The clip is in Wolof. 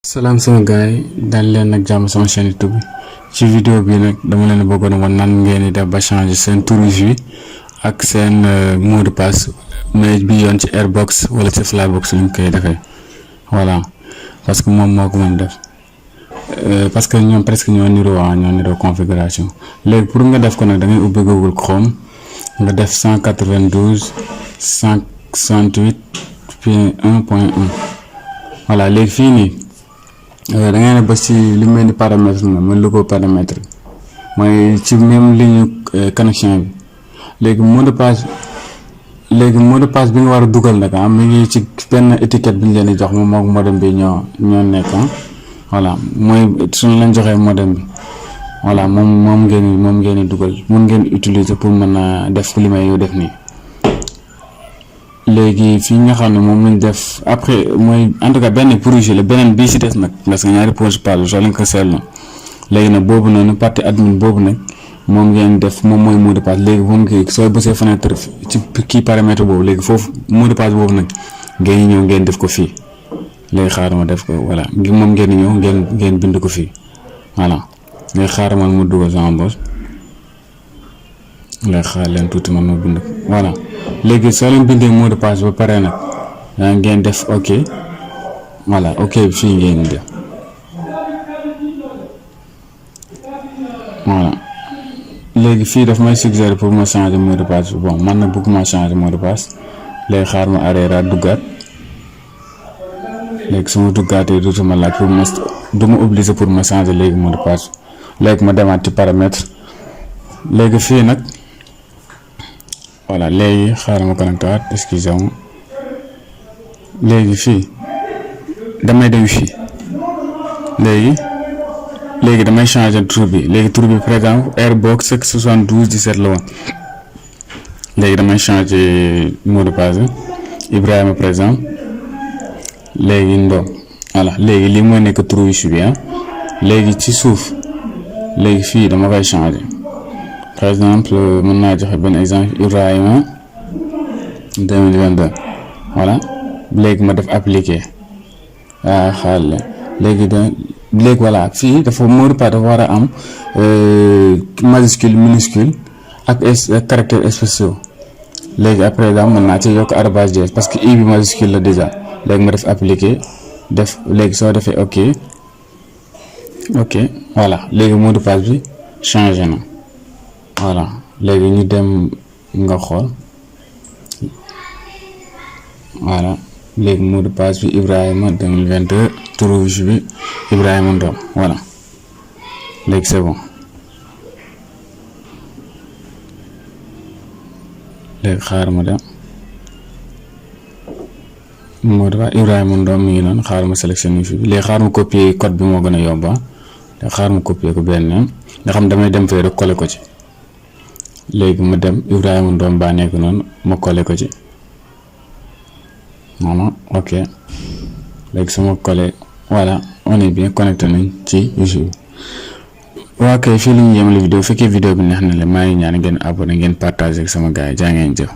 Salam sama gaay dal leen ak jàmm sama chaîne YouTube bi ci vidéo bi nag dama leen bëggoon won nan ngeen di def ba changer seen tour yi ak seen mot de passe mais bi yoon ci Airbox wala ci Flybox ñu koy defee voilà parce que moom moo ko mën def parce que ñoom presque ñoo niroo configuration léegi pour nga def ko nag da ngay ubbi Google Chrome nga def 192.168.1.1 voilà léegi fii nii da ngay ba ci li mel ni paramètre na mën lu ko paramètre mooy ci même ligne connexion bi léegi mot de passe bi nga war a dugal nag mi ngi ci benn étiquette bi ñu leen di jox moom moom modem bi ñoo nekk voilà mooy suñu leen joxee modem bi voilà moom ngeen di dugal mun ngeen utiliser pour mën a def li may yow def nii léegi fi nga xam ne moom lañ def après mooy en tout cas benn projet la beneen bii si des nag parce que ñaari projet par soo leen ko seetlu léegi nag boobu noonu partie admin boobu nag moom ngeen def moom mooy mot de passe léegi moom ngi sooy bësee fenêtre ci kii paramètre boobu léegi foofu mot de passe boobu nag ngeen ñëw ngeen def ko fii léegi xaaral ma def ko voilà moom ngeen ñëw ngeen bind ko fii voilà léegi xaaral ma dugal sama bos léegi xaar leen tuuti man ma bind ko voilà léegi soo leen bindee mot de passe ba pare nag ngeen def ok voilà ok bi fii ngeen def voilà léegi fii daf may suggérer pour ma changer mot de passe bon man nag bëgguma changer mot de passe léegi xaar ma arrêter duggaat léegi su ma duggaatee dootuma laaj pour ma du ma obligé pour ma changer léegi mot de passe léegi ma demaat ci paramètre léegi fii nag voilà léegi xaaral ma connecté waat excusez-moi léegi fii damay dem fii léegi damay changer tur bi léegi tur bi par exemple Airbox 7217 la woon léegi damay changer mot de passe Ibrahima par exemple léegi Ndom voilà léegi lii mooy nekk tur wi bi léegi ci suuf léegi fii dama koy changer par exemple mën naa joxe benn exemple Ibrahima 2022 voilà léegi ma def appliquer xaal léegi voilà fii dafa mot de passe dafa war a am majuscule minuscule ak caractère spéciaux léegi après daal mën naa ci yokk arobase dièse parce que i bi majuscule la déjà léegi ma def appliquer def léegi soo defee ok voilà léegi mot de passe bi changé na voilà léegi ñu dem nga xool voilà léegi mot de passe bi Ibrahima 2022 turu bi Ibrahima Ndom voilà léegi c'est bon léegi xaar ma dem moo de passe Ibrahima Ndom mi ngi noonu xaar ma sélectionné fi léegi xaar ma copier code bi moo gën a yomb léegi xaar ma copier ko benn yoon nga xam damay dem fee rek coller ko ci léegi ma dem Ibrahima Ndom baa nekk noonu ma coller ko ci voilà ok léegi sama collé voilà on est bien connecté nañ ci YouTube waa kay fii la ñu yemale vidéo fekkee vidéo bi neex na la maa ngi ñaan ngeen abonné ngeen partager ak sama gars yi jaa ngeen jëf